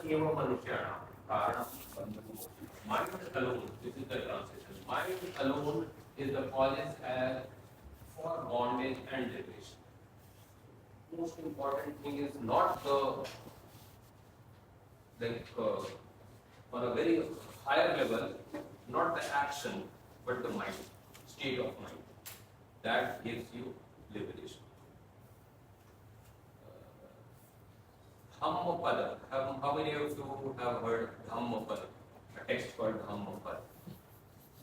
eva manushyana karanam bandhanam moksha. Mind alone, this is the translation. Mind alone is the cause for bondage and liberation. Most important thing is not the like on a very higher level, not the action, but the mind, state of mind. That gives you liberation. Dhammapada. How many of you have heard Dhammapada? A text called Dhammapada.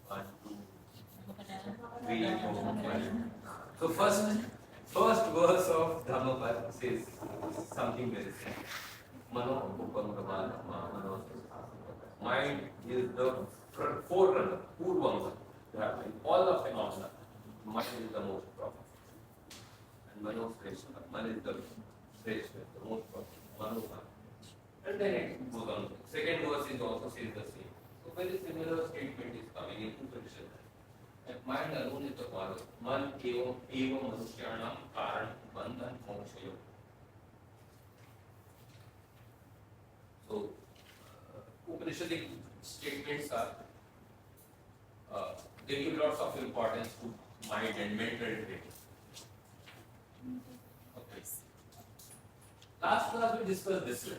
1, 2, 3, 4, 5. So first verse of Dhammapada says something very simple. Mano upangama mano. Mind is the forerunner, purvanga. All the phenomena, mind is the most proper. And mano shreshta, man is the shreshta, the most proper. Mano. And then it goes on. Second verse is also says the same. So very similar statement is coming in Upanishad. And mind alone is the cause. Man eva manushyanam karan bandhan mokshayo. So Upanishadic statements are they give lots of importance to mind and mental training. Okay. Last class we discussed this one.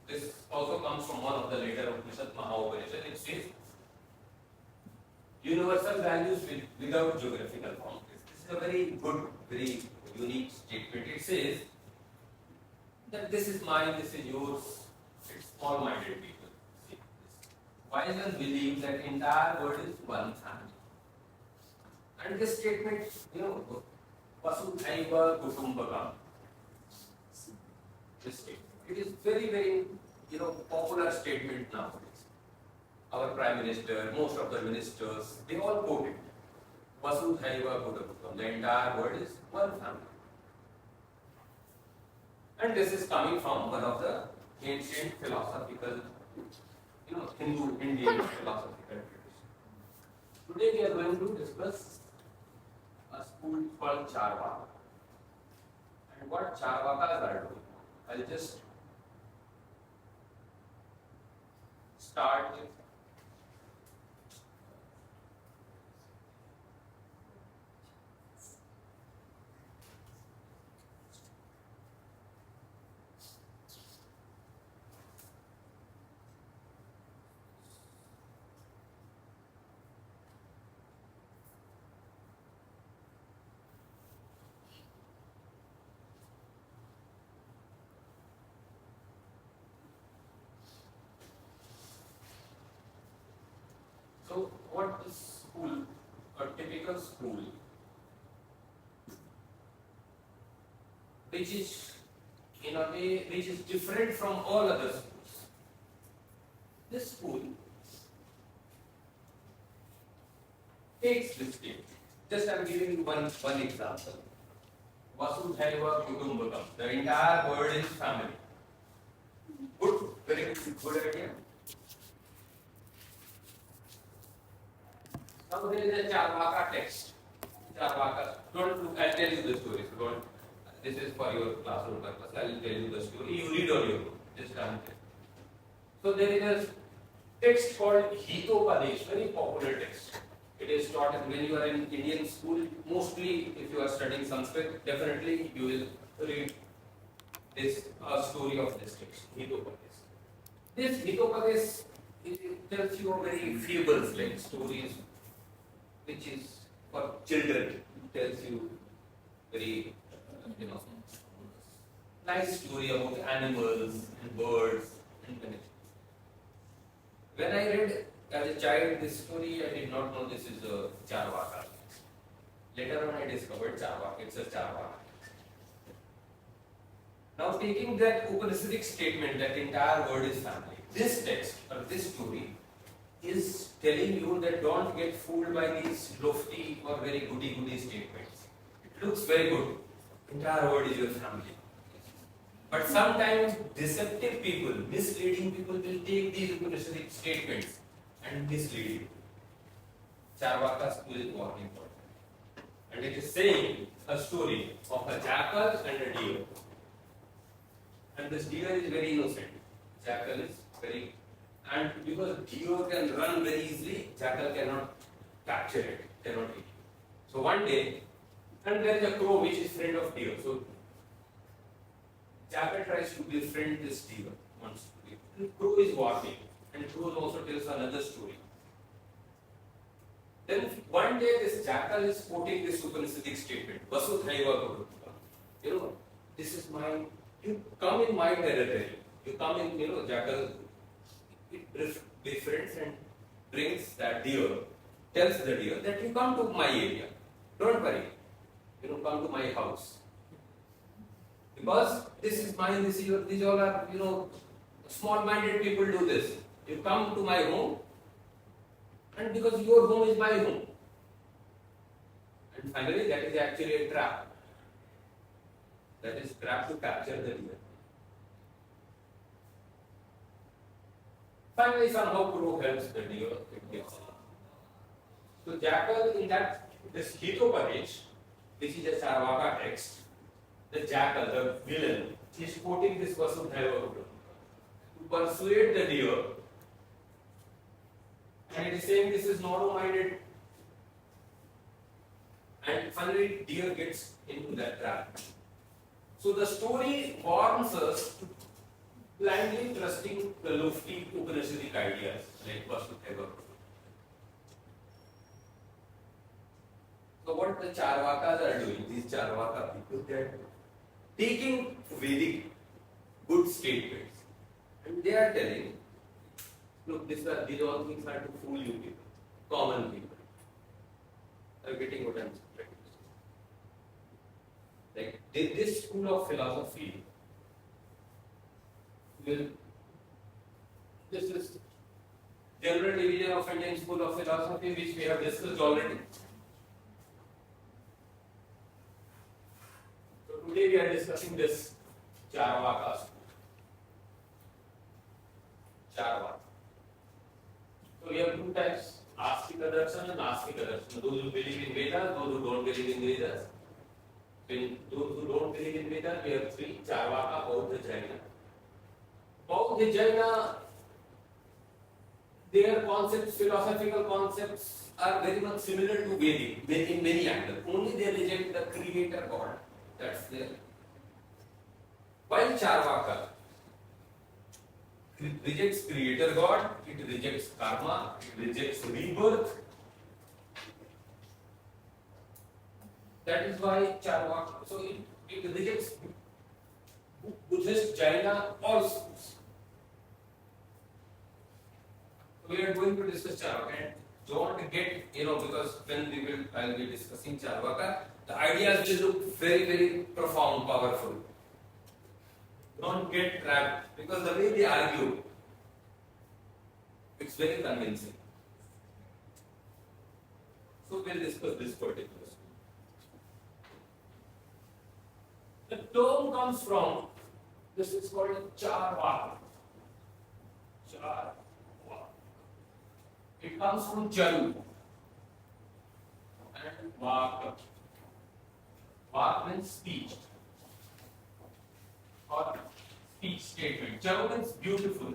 This also comes from one of the later Upanishad, Maha-Upanishad. It says universal values without geographical boundaries. This is a very good, very unique statement. It says that this is mine, this is yours. It's small-minded people. See this. Wisers believe that entire world is one family. And this statement, Vasudhaiva Kutumbakam. This statement. It is very, very, popular statement nowadays. Our Prime Minister, most of the ministers, they all quote it. Vasudhaiva Kutumbakam. The entire world is one family. And this is coming from one of the ancient philosophical, Hindu, Indian philosophical tradition. Today we are going to discuss a school called Charvaka. And what Charvakas are doing. I'll just start with so what is school? A typical school, which is in a way which is different from all other schools. This school takes this state. Just I am giving you one example. Vasudhaiva Kutumbakam. The entire world is family. Good, very good idea. Now there is a Charvaka text. Charvaka. Don't look, I'll tell you the story. So don't. This is for your classroom purpose. I will tell you the story. You read on your own. Just come here. So there is a text called Hitopadesh, very popular text. It is taught when you are in Indian school. Mostly, if you are studying Sanskrit, definitely you will read this story of this text, Hitopadesh. This Hitopadesh tells you a very feeble like stories, which is for children. It tells you very nice story about animals and birds and connections. When I read as a child this story, I did not know this is a Charvaka. Later on I discovered Charvaka, it's a Charvaka. Now taking that Upanishadic statement that entire world is family, this text or this story is telling you that don't get fooled by these lofty or very goody statements. It looks very good. Entire world is your family. But sometimes deceptive people, misleading people will take these Upanishadic statements and mislead you. Charvaka school is warning for it. And it is saying a story of a jackal and a deer. And this deer is very innocent. jackal is very, and because deer can run very easily, jackal cannot capture it, cannot eat it. So one day, and there is a crow which is friend of deer. So jackal tries to befriend this deer once. And crow is walking, and crow also tells another story. Then one day this jackal is quoting this Upanishadic statement, Vasudhaiva Kurutam. You know, this is my, you come in my territory. You come in, jackal, it befriends and brings that deer, tells the deer that you come to my area. Don't worry, come to my house. Because this is mine, this is your, these all are, small-minded people do this. You come to my home, and because your home is my home. And finally, that is actually a trap. That is trap to capture the deer. Finally, somehow crow helps the deer. It gets. So jackal in that this Hitoparich, which is a Charvaka text, the jackal, the villain, is quoting this Vasudhaiva to persuade the deer, and it is saying this is narrow-minded. And finally, deer gets into that trap. So the story warns us to blindly trusting the lofty Upanishadic ideas like Vasudhaiva. So what the Charvakas are doing, these Charvaka people, they are taking Vedic good statements and they are telling, look, these all things are to fool you people, common people. Are you getting what I am trying to say? Like this school of philosophy will, this is general division of Indian school of philosophy which we have discussed already. So today we are discussing this Charvaka school. Charvaka. So we have two types, Astika Darshan and Nastika Darshan. Those who believe in Vedas, those who don't believe in Vedas. In those who don't believe in Vedas, we have three, Charvaka, Bauddha, Jaina. Bauddha, Jaina, their concepts, philosophical concepts are very much similar to Vedic in many angles. Only they reject the creator God. That's there. While Charvaka, it rejects creator God, it rejects karma, it rejects rebirth. That is why Charvaka, so it rejects Buddhist, Jaina, all schools. So we are going to discuss Charvaka and don't get, because when I will be discussing Charvaka, the ideas will look very, very profound, powerful. Don't get trapped because the way they argue, it's very convincing. So we'll discuss this particular. The term comes from, this is called Charvaka. Charvaka. It comes from Charu and Vaka. Vaka means speech or speech statement. Charu means beautiful.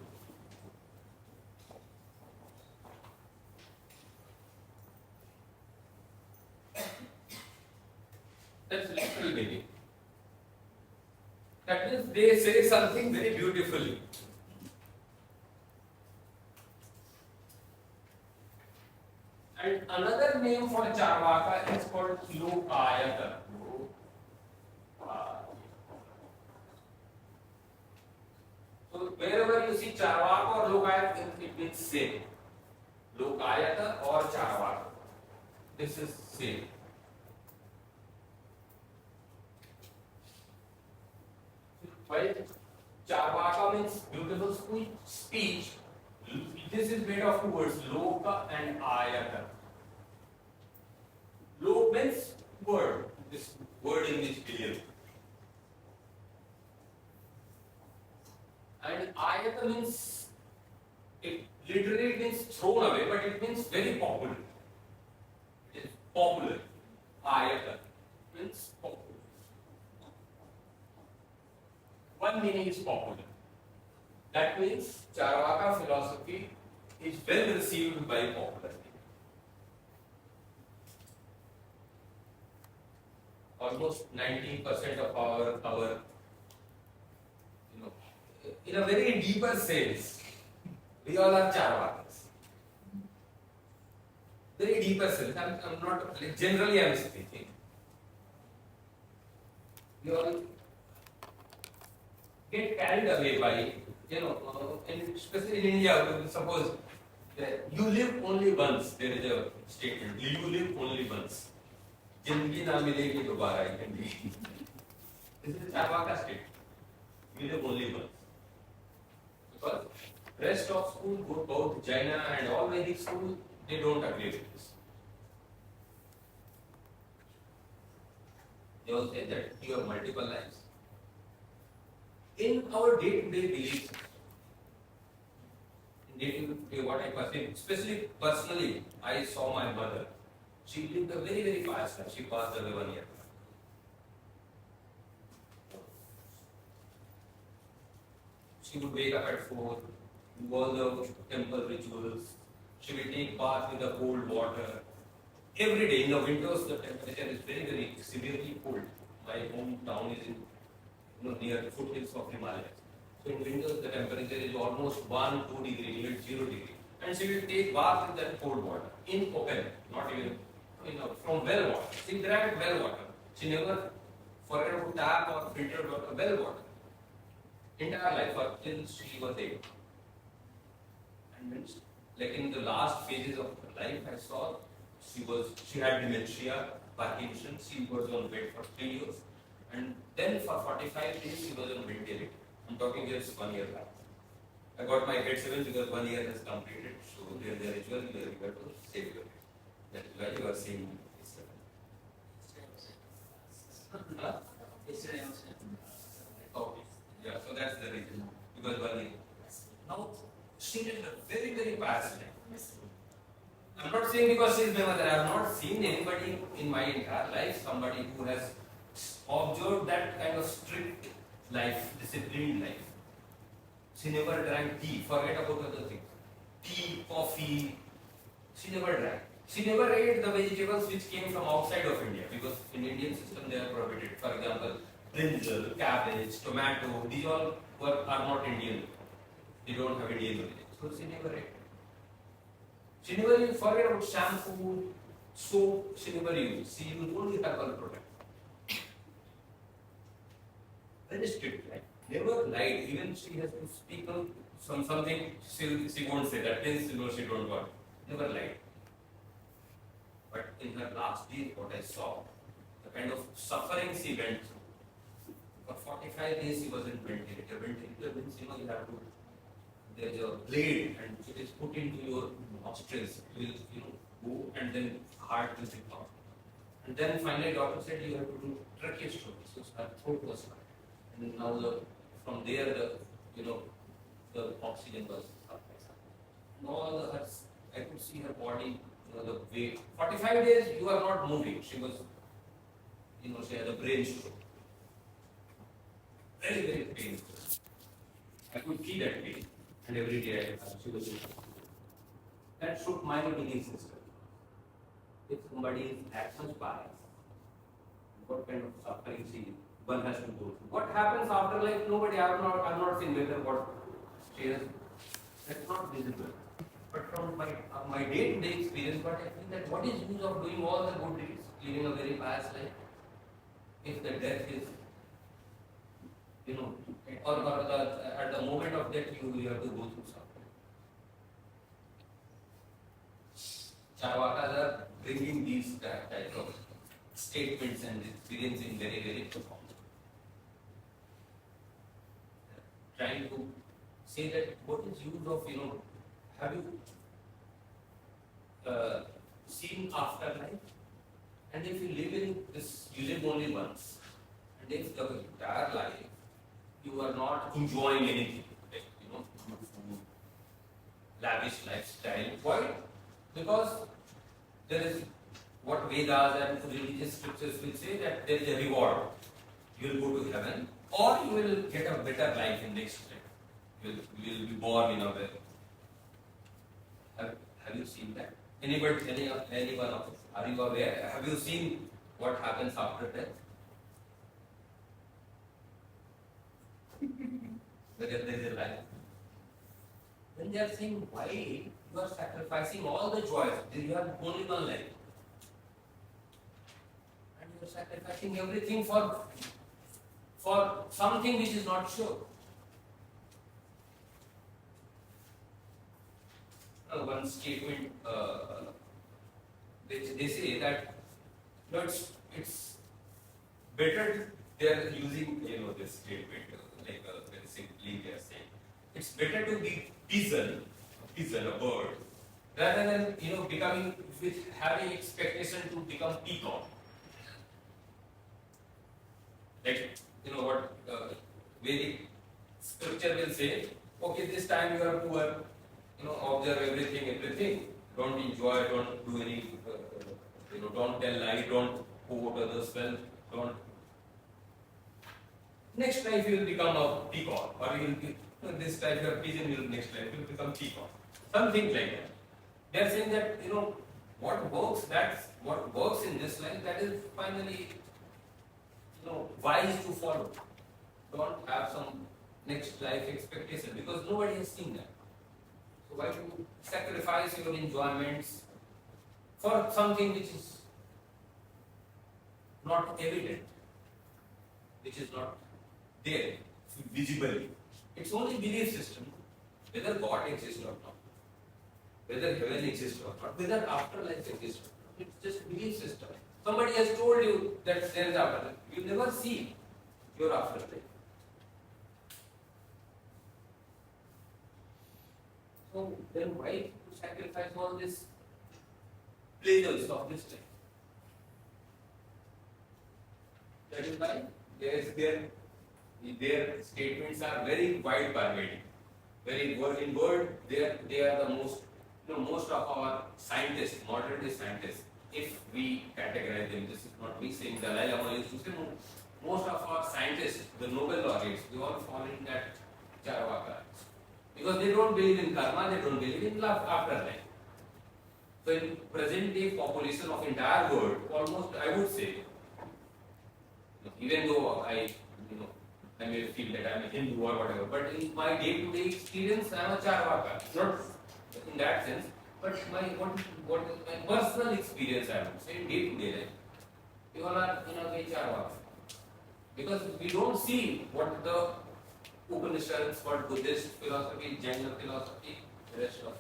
That's literal meaning. That means they say something very beautifully. And another name for Charvaka is called Lokayata. So wherever you see Charvaka or Lokayata, it means same. Lokayata or Charvaka. This is same. While Charvaka means beautiful speech, this is made of two words, Loka and Ayata. Lok means word, this word in which we live. And Ayata means, it literally means thrown away, but it means very popular. It is popular. Ayata means popular. One meaning is popular. That means Charvaka philosophy is well received by popularity. Almost 90% of our in a very deeper sense, we all are Charvakas. Very deeper sense. I'm not like generally I'm speaking. We all get carried away by and especially in India, suppose you live only once. There is a statement. You live only once. जिंदगी ना मिलेगी दोबारा ये This is Charvaka state. You live only once. Because rest of school, both Jaina and all Vedic school, they don't agree with this. They all say that you have multiple lives. In our day-to-day beliefs, in day-to-day what I perceive, especially personally, I saw my mother. She lived a very, very fast life. She passed away 1 year. She would wake up at 4, do all the temple rituals. She will take bath with the cold water. Every day in the winters, the temperature is very, very severely cold. My hometown is in near the foothills of Himalayas. So in winters, the temperature is almost 1, 2 degree, even 0 degree. And she will take bath with that cold water in open, not even from well water. She drank well water. She never forgot about tap or filtered water, well water. Entire life until she was 8. And like in the last phases of her life, I saw she had dementia, Parkinson's. She was on bed for 3 years, and then for 45 days she was on ventilator. I'm talking just 1 year back. I got my grade 7 because 1 year has completed. So there is a ritual where you have to save your head. That is why you are seeing this. Okay. Yeah, so that's the reason. Because 1 year. Now, she is a very, very past life. I'm not saying because she is my mother. I have not seen anybody in my entire life, somebody who has observed that kind of strict life, disciplined life. She never drank tea. Forget about other things. Tea, coffee. She never drank. She never ate the vegetables which came from outside of India because in Indian system they are prohibited. For example, brinjal, cabbage, tomato. These all are not Indian. They don't have Indian origin. So she never ate. She never even forget about shampoo, soap. She never used. She used only herbal product. Very strict, right? Never lied. Even she has to speak on something. She won't say that. Hence, she don't want. Never lied. But in her last days, what I saw, the kind of suffering she went through. For 45 days, she was in ventilator. Ventilator means you have to. There's a blade, and it is put into your nostrils. You will go, and then heart will be out. And then finally, doctor said you have to do tracheostomy. So her throat was cut. And now from there the oxygen was up. And all I could see her body, the weight. 45 days you are not moving. She was, she had a brain stroke. Very, very painful. I could see that pain. And every day she was doing that shook my belief system. If somebody is that much biased, what kind of suffering one has to go through. What happens after life? Nobody, I've not seen whether what stays. That's not visible. But from my day-to-day experience, what I think that what is use of doing all the good deeds, living a very pious life, if the death is, or at the moment of death you have to go through suffering. Charvakas are bringing these type of statements and experience in very, very profound. Trying to say that what is use of, have you seen afterlife? And if you live in this, you live only once. And if the entire life you are not enjoying anything, like, food, lavish lifestyle. Why? Because there is what Vedas and religious scriptures will say that there is a reward. You will go to heaven or you will get a better life in next life. You will be born in a well. Have you seen that? Anyone of us? Are you aware? Have you seen what happens after death? Whether there is a life. Then they are saying, why you are sacrificing all the joys? You have only one life. And you are sacrificing everything for something which is not sure. One statement which they say that it's better. They are using this statement very simply. They are saying it's better to be pigeon, a bird, rather than becoming with having expectation to become peacock. Like what Vedic scripture will say. Okay, this time you are poor. Observe everything. Don't enjoy, don't do any, don't tell lie, don't quote others well, don't. Next life you will become a peacock, or you will be, this life you are pigeon, next life you will become peacock. Something like that. They are saying that, what works in this life, that is finally, wise to follow. Don't have some next life expectation, because nobody has seen that. So why to sacrifice your enjoyments for something which is not evident, which is not there visibly? It's only belief system, whether God exists or not, whether heaven exists or not, whether afterlife exists or not. It's just belief system. Somebody has told you that there is afterlife. You never see your afterlife. So then why to sacrifice all this pleasures of this life? That is why their statements are very wide pervading. Very in word, they are the most of our scientists, modern day scientists, if we categorize them, this is not me saying, Dalai Lama used to say, most of our scientists, the Nobel laureates, they all fall in that Charvaka. Because they don't believe in karma, they don't believe in afterlife. So in present day population of entire world, almost I would say, even though I may feel that I am a Hindu or whatever, but in my day-to-day experience, I am a Charvaka. Not in that sense, but what is my personal experience, I would say, in day-to-day life. People are in a way Charvaka. Because we don't see what the Upanishads, what Buddhist philosophy, Jain philosophy, the rest of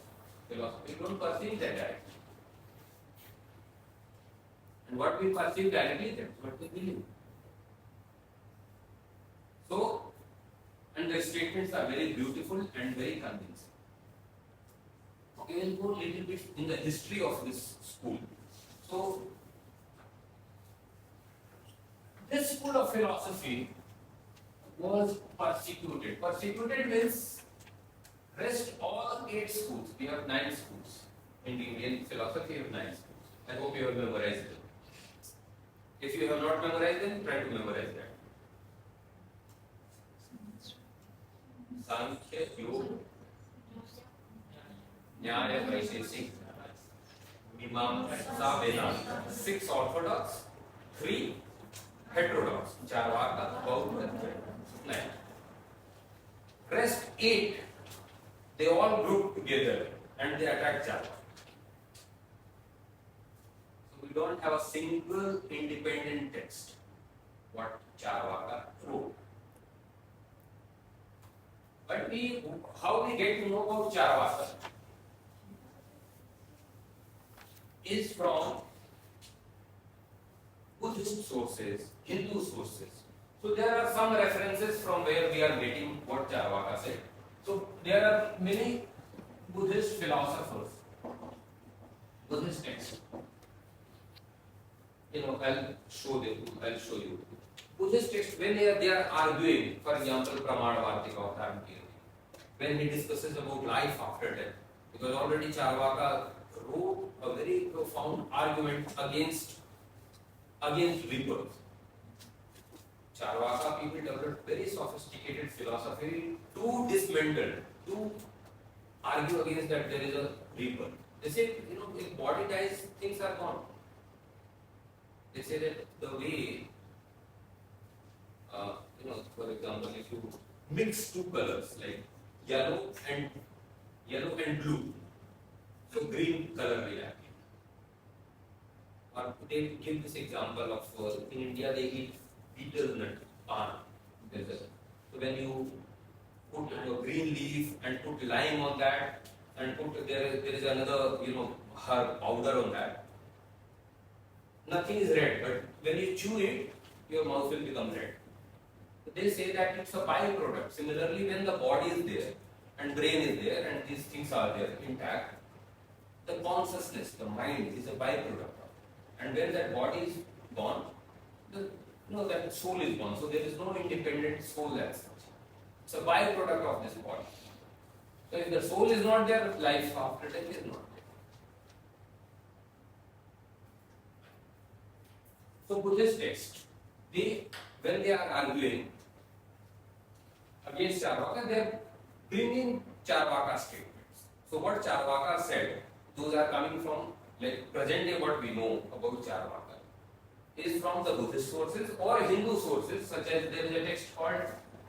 philosophy, we don't perceive that directly. And what we perceive directly, that's what we believe. So, and the statements are very beautiful and very convincing. Okay, we'll go a little bit in the history of this school. So, this school of philosophy was persecuted. Persecuted means rest all 8 schools. We have 9 schools. In Indian philosophy, we have 9 schools. I hope you have memorized them. If you have not memorized them, try to memorize that. Sankhya, Yoga, Nyaya, Vaisheshik, Mimamsa, Vedanta. 6 orthodox, 3 heterodox, Charvaka, Bauddha, 9. Rest 8, they all group together and they attack Charvaka. So we don't have a single independent text what Charvaka wrote. But how we get to know about Charvaka is from Buddhist sources, Hindu sources. So there are some references from where we are getting what Charvaka said. So there are many Buddhist philosophers, Buddhist texts. I'll show you. Buddhist texts, when they are arguing, for example, Pramanavartika Authority, when he discusses about life after death, because already Charvaka wrote a very profound argument against rebirth. Charvaka people developed very sophisticated philosophy to dismantle, to argue against that there is a rebirth. They say, if body dies, things are gone. They say that the way, for example, if you mix two colors like yellow and blue, so green color will appear. Or they give this example of in India they eat betel nut, pan. So when you put a green leaf and put lime on that, and there is another herb powder on that. Nothing is red, but when you chew it, your mouth will become red. So they say that it's a byproduct. Similarly, when the body is there and brain is there and these things are there intact, the consciousness, the mind is a byproduct. And when that body is gone, that soul is gone. So there is no independent soul as such. It's a byproduct of this body. So if the soul is not there, life after death is not there. So Buddhist text, when they are arguing against Charvaka, they are bringing Charvaka statements. So what Charvaka said, those are coming from, like present day what we know about Charvaka is from the Buddhist sources or Hindu sources, such as there is a text called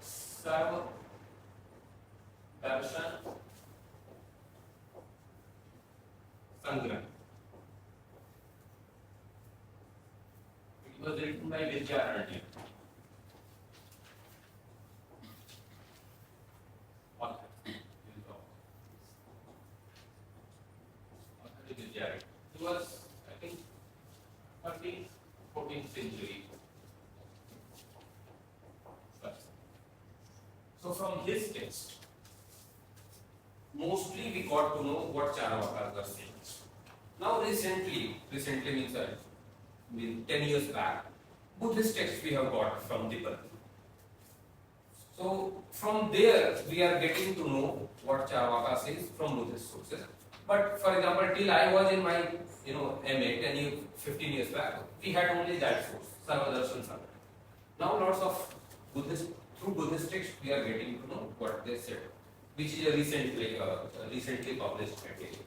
Sarva Darshan Sangram. It was written by Vidyaranya. It was, I think, 13th, 14th century. So from this text, mostly we got to know what Charvakas were saying. Now recently means 10 years back, Buddhist text we have got from Tibet. So from there we are getting to know what Charvaka says from Buddhist sources. But for example, till I was in my MA 15 years back, we had only that source, Sarvadarshan Sangram. Now lots of through Buddhist text we are getting to know what they said, which is a recently published material.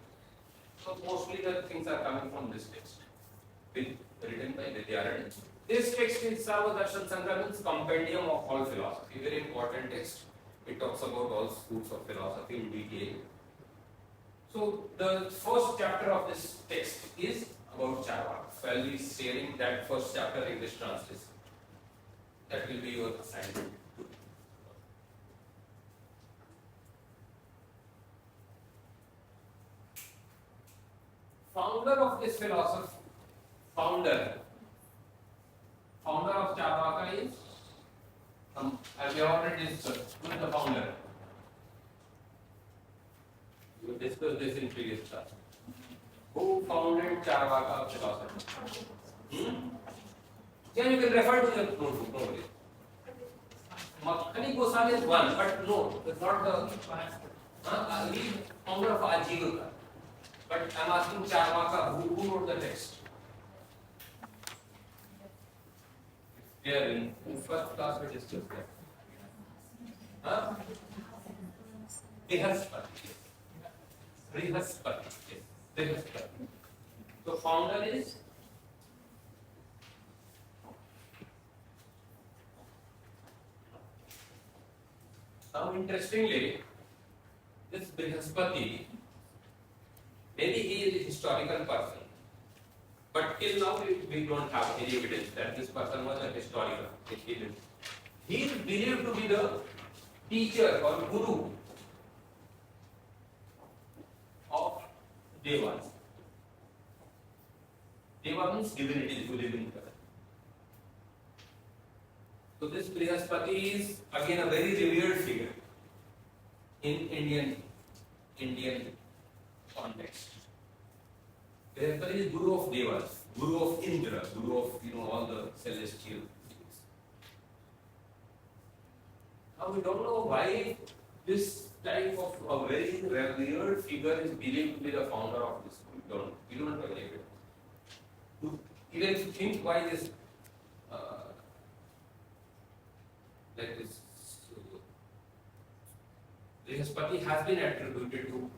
So mostly the things are coming from this text, written by Vidyaranya. This text is Sarvadarshan Sangram, means compendium of all philosophy, very important text. It talks about all schools of philosophy in detail. So the first chapter of this text is about Charvaka. So I will be sharing that first chapter English translation. That will be your assignment. Founder of this philosophy, founder of Charvaka is, as we already discussed, who is the founder? We discussed this in previous class. Who founded Charvaka philosophy? Yeah, you can refer to the notebook, no worries. Makhani Goswami is one, but no, it's not the he founder of Ajivika. But I am asking Charvaka, who wrote the text? There in first class we discussed that. Brihaspati. So founder is now interestingly, this Brihaspati, maybe he is a historical person, but till now we don't have any evidence that this person was a historical. He is believed to be the teacher or guru of Devas. Deva means divinities who live in heaven. So this Brihaspati is again a very revered figure in Indian context. Brihaspati is Guru of Devas, Guru of Indra, Guru of all the celestial beings. Now we don't know why this type of a very revered figure is believed to be the founder of this. We don't have any evidence. Even if you think why this like this. Brihaspati has been attributed to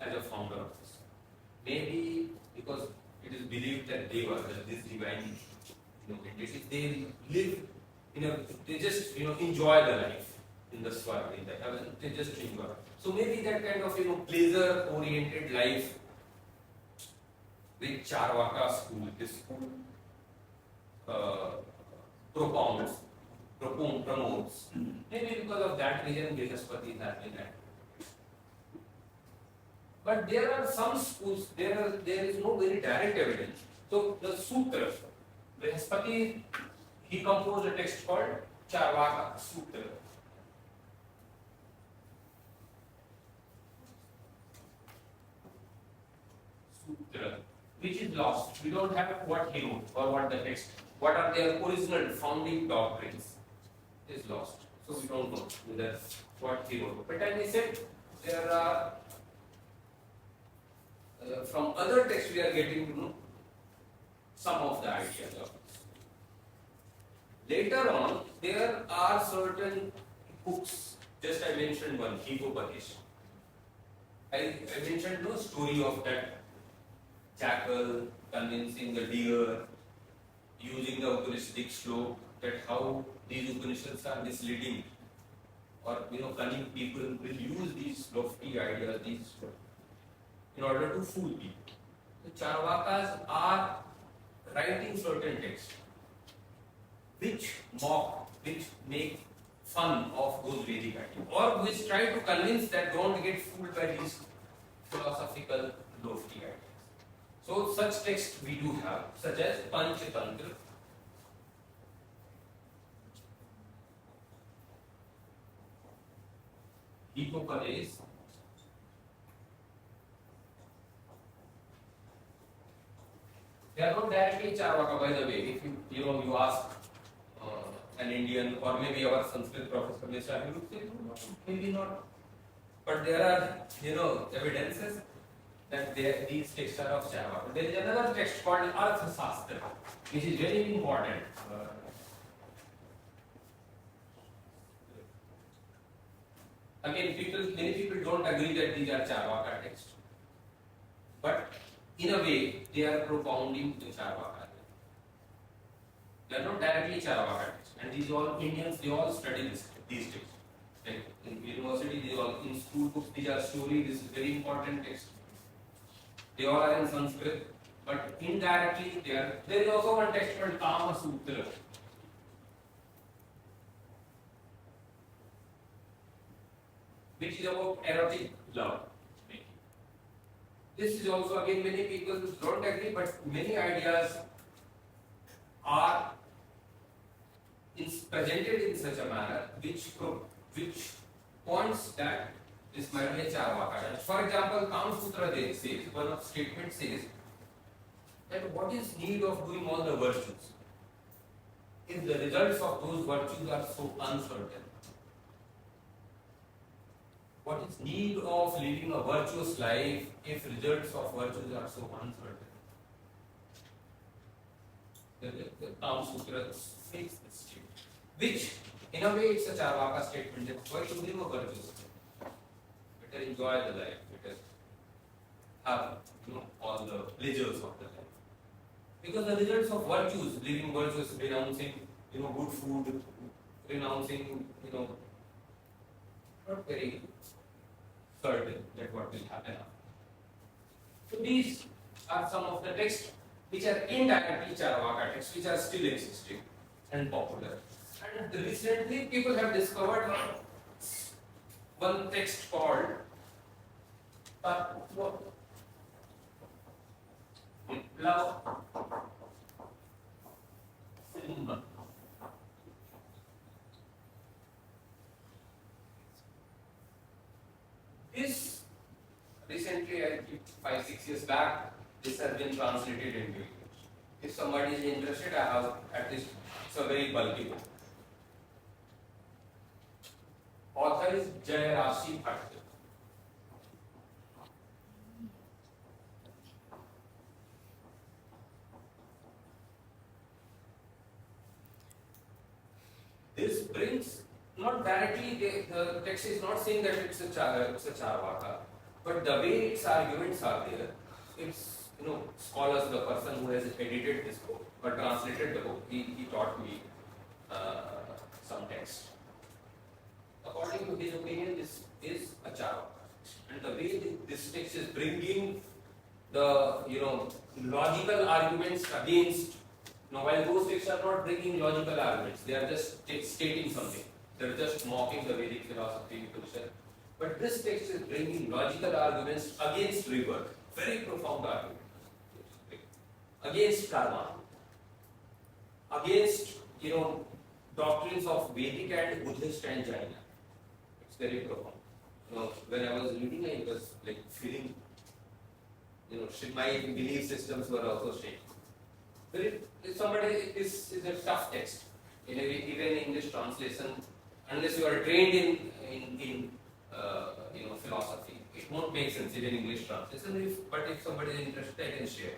as a founder of this. Maybe because it is believed that Deva, that this divine entities, they live, they just enjoy the life in the swarga, in the heaven. They just enjoy. So maybe that kind of pleasure-oriented life, which Charvaka school, this school propounds, promotes. Maybe because of that reason, Brihaspati has been at. But there are some schools, there is no very direct evidence. So the Sutra, Brihaspati, he composed a text called Charvaka Sutra. Sutra, which is lost. We don't have what he wrote or what the text. What are their original founding doctrines is lost. So we don't know whether what he wrote. But as I said, there are from other texts we are getting to know some of the ideas of this. Later on, there are certain books. Just I mentioned one, Hikopadesh. I mentioned no story of that jackal convincing the deer, using the Upanishadic slope, that how these Upanishads are misleading, or cunning people will use these lofty ideas, these in order to fool people. The Charvakas are writing certain texts which mock, which make fun of those Vedic ideas, or which try to convince that don't get fooled by these philosophical lofty ideas. So such texts we do have, such as Panchatantra, Hikopadesh, they are not directly Charvaka, by the way. If you ask an Indian or maybe our Sanskrit professor, he would say no, maybe not. But there are evidences that these texts are of Charvaka. There is another text called Arthasastra, which is very important. Again, many people don't agree that these are Charvaka texts, but in a way, they are propounding the Charvaka. They are not directly Charvaka texts, and these all Indians, they all study these texts. Like in university, they all in school books, these are stories. This is very important text. They all are in Sanskrit, but indirectly they are. There is also one text called Kama Sutra, which is about erotic love. This is also, again, many people don't agree, but many ideas are presented in such a manner which points that this might be a Charvaka. For example, Kama Sutra says, one of the statements says that what is need of doing all the virtues if the results of those virtues are so uncertain? What is need of living a virtuous life if results of virtues are so uncertain? The Kama Sutra makes this statement, which in a way it's a Charvaka statement that why to live a virtuous life? Better enjoy the life, better have all the pleasures of the life. Because the results of virtues, living virtuous, renouncing good food, renouncing not very certain that what will happen after. So these are some of the texts which are indirectly Charvaka texts, which are still existing and popular. And recently people have discovered one text called Viplav Simha. This recently, I think 5-6 years back, this has been translated into English. If somebody is interested, I have at least, it's a very bulky book. Author is Jay Rashi Bhatt. This brings not directly, the text is not saying that it's a Charvaka, but the way its arguments are there, it's, scholars, the person who has edited this book or translated the book, he taught me some text. According to his opinion, this is a Charvaka. And the way this text is bringing the, logical arguments against, while those texts are not bringing logical arguments, they are just stating something. They are just mocking the Vedic philosophy culture. But this text is bringing logical arguments against rebirth, very profound argument. Against karma, against, doctrines of Vedic and Buddhist and Jaina. It's very profound. When I was reading, I was like feeling, my belief systems were also shaken. But if somebody, this is a tough text. Even in English translation, unless you are trained in philosophy, it won't make sense in English translation. But if somebody is interested, I can share.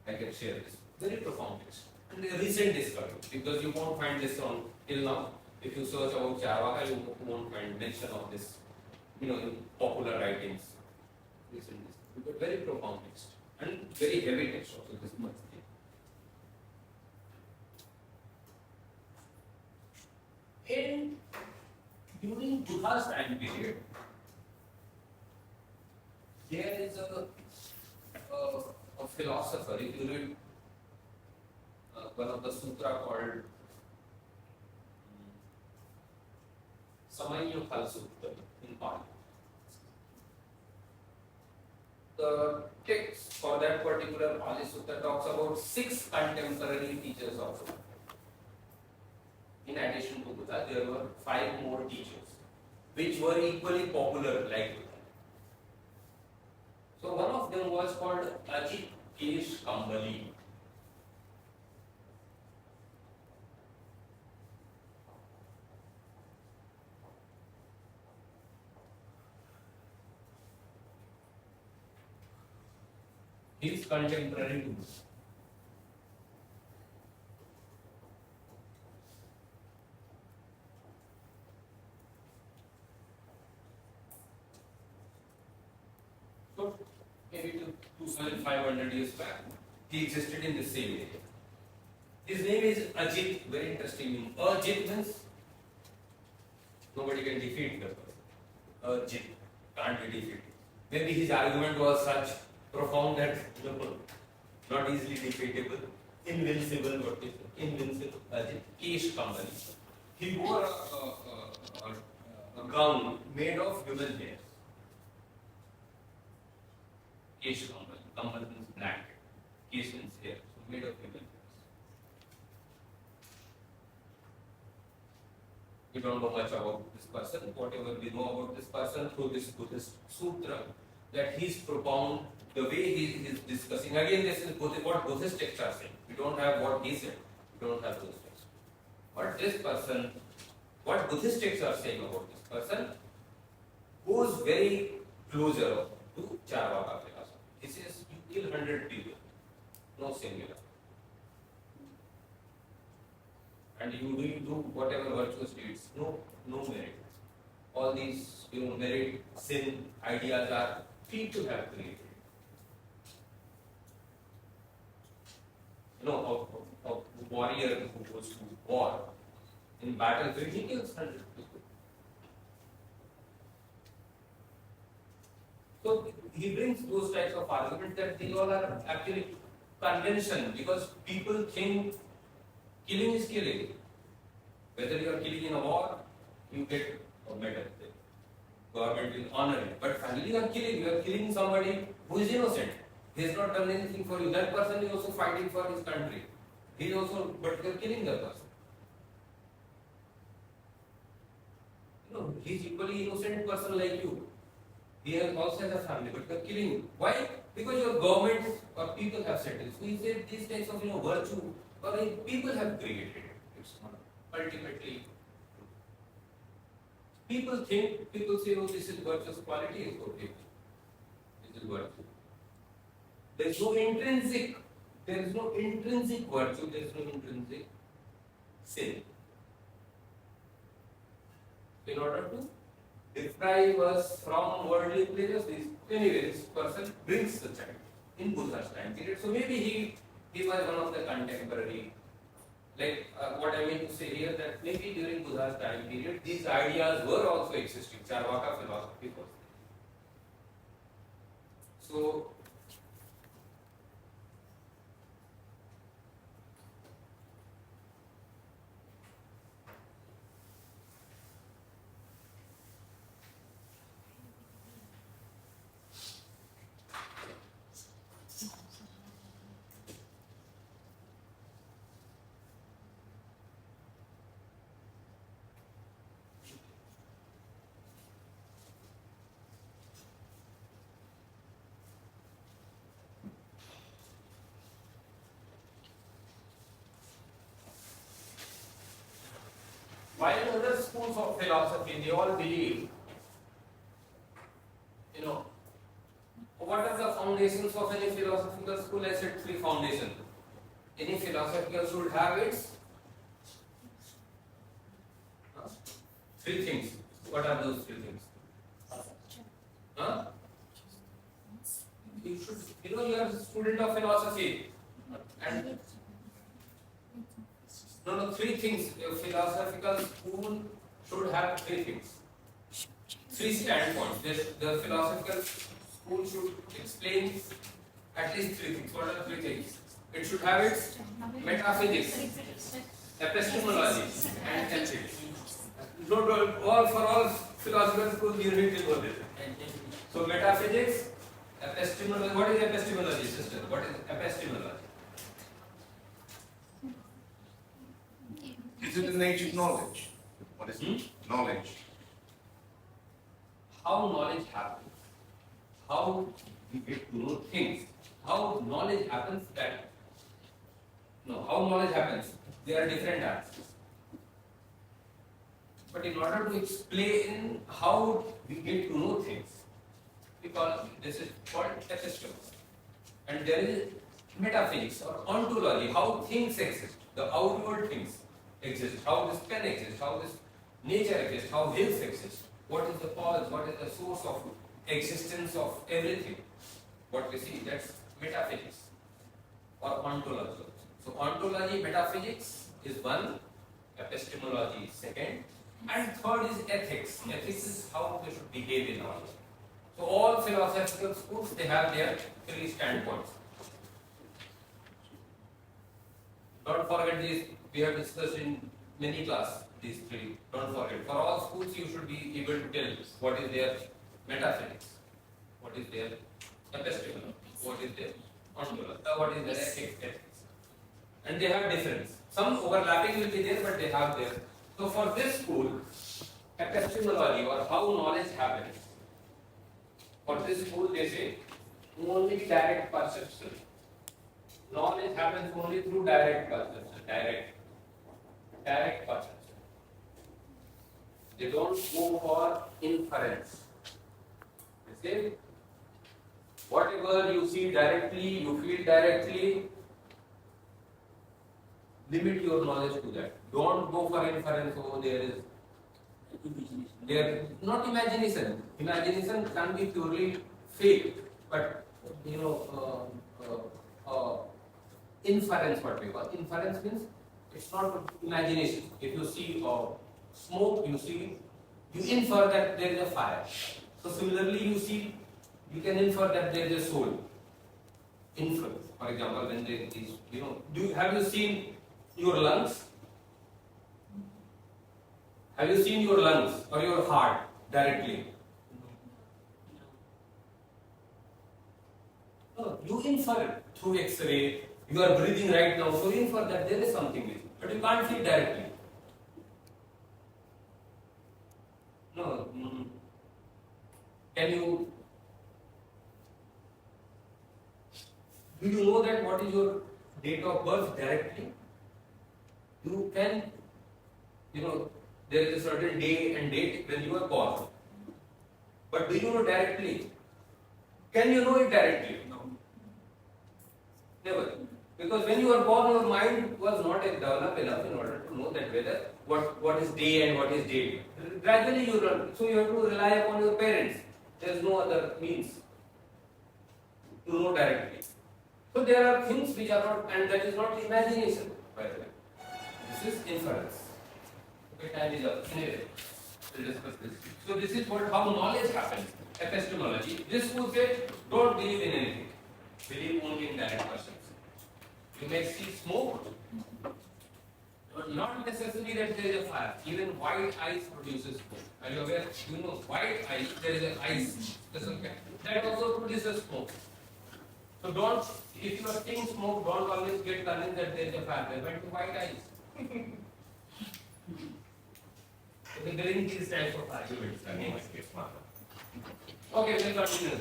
This very profound text and a recent discovery, because you won't find this on till now. If you search about Charvaka, you won't find mention of this, in popular writings. Recent discovery, but very profound text and very heavy text also. This much. And during Buddha's time period, there is a philosopher. If you read one of the sutra called Samanya Phal Sutra in Pali. The text for that particular Pali Sutra talks about 6 contemporary teachers of Buddha. In addition to Buddha, there were 5 more teachers, which were equally popular like Buddha. So one of them was called Ajit Kesh Kambali. He is contemporary to Buddha. So maybe 2,500 years back, he existed in the same area. His name is Ajit, very interesting name. Ajit means nobody can defeat the person. Ajit can't be defeated. Maybe his argument was such profound that not easily defeatable, invincible, invincible. Ajit Kesh Kambali. He wore a gown made of human hair. Kesh Kambali. Kambali means blanket. Kesh means hair. So made of human hair. We don't know much about this person. Whatever we know about this person through this Buddhist sutra, that he's propound, the way he is discussing. Again, this is what Buddhist texts are saying. We don't have what he said. We don't have those texts. But this person, what Buddhist texts are saying about this person, goes very closer to Charvaka philosophy. He says you kill 100 people, no singular. And you do whatever virtuous deeds, no merit. All these, merit, sin, ideas are people have created. A warrior who goes to war, in battlefield, he kills 100 people. So he brings those types of arguments that they all are actually convention, because people think killing is killing. Whether you are killing in a war, you get a medal. The government will honor it. But finally you are killing somebody who is innocent. He has not done anything for you. That person is also fighting for his country. He is also, but you are killing that person. He is equally innocent person like you. He also has a family, but you are killing him. Why? Because your government or people have said this. So he said these types of virtue or people have created it. It's not ultimately people say, oh, this is virtuous quality, is okay. This is virtue. There is no intrinsic virtue, there is no intrinsic sin. In order to deprive us from worldly pleasures, anyway, this person brings the child in Buddha's time period. So maybe he was one of the contemporary. Like what I mean to say here, that maybe during Buddha's time period, these ideas were also existing. Charvaka philosophy was. So while other schools of philosophy, they all believe, what are the foundations of any philosophical school? I said 3 foundations. Any philosophical should have its 3 things. What are those 3 things? Huh? You should, you are a student of philosophy. And no, 3 things. A philosophical school should have 3 things. 3 standpoints. The philosophical school should explain at least 3 things. What are 3 things? It should have its metaphysics, epistemology, and ethics. For all philosophical schools, you need to know this. So metaphysics, epistemology. What is epistemology, sister? What is epistemology? Is it the nature of knowledge? What is it? Knowledge. How knowledge happens. How we get to know things. How knowledge happens how knowledge happens. There are different answers. But in order to explain how we get to know things, because this is called epistemology. And there is metaphysics or ontology, how things exist, the outward things exist, how this pen exists, how this nature exists, how hills exist, what is the cause, what is the source of existence of everything. What we see, that's metaphysics or ontology. So ontology, metaphysics is one, epistemology is second, and third is ethics. Ethics is how they should behave in our life. So all philosophical schools, they have their 3 standpoints. Don't forget these, we have discussed in many classes, these 3. Don't forget. For all schools, you should be able to tell what is their metaphysics, what is their epistemology, what is their ontology, what is their ethics. And they have difference. Some overlapping will be there, but they have their. So for this school, epistemology or how knowledge happens, for this school they say only direct perception. Knowledge happens only through direct perception. Direct perception. They don't go for inference. They say whatever you see directly, you feel directly, limit your knowledge to that. Don't go for inference. Oh, there not imagination. Imagination can be purely fake, but inference, what we call inference means it's not imagination. If you see smoke, you infer that there is a fire. So similarly, you can infer that there is a soul. Inference. For example, when there is, have you seen your lungs? Have you seen your lungs or your heart directly? No, you infer it through X-ray. You are breathing right now, so you infer that there is something with you, but you can't see it directly. No. Can you? Do you know that what is your date of birth directly? You can, there is a certain day and date when you are born. But do you know directly? Can you know it directly? No. Never. Because when you were born, your mind was not developed enough in order to know that whether what is day and what is date. Gradually you learn. So you have to rely upon your parents. There is no other means to know directly. So there are things which are not, and that is not imagination, by the way. This is inference. Okay, time is up. Anyway, we'll discuss this. So this is what how knowledge happens. Epistemology. This would say, don't believe in anything. Believe only in direct persons. You may see smoke, but not necessarily that there is a fire. Even white ice produces smoke. Are you aware? You know, white ice, there is an ice. That also produces smoke. So don't, if you are seeing smoke, don't always get convinced that there is a fire. They went to white ice. The green tea stands for fire. Okay, we'll continue.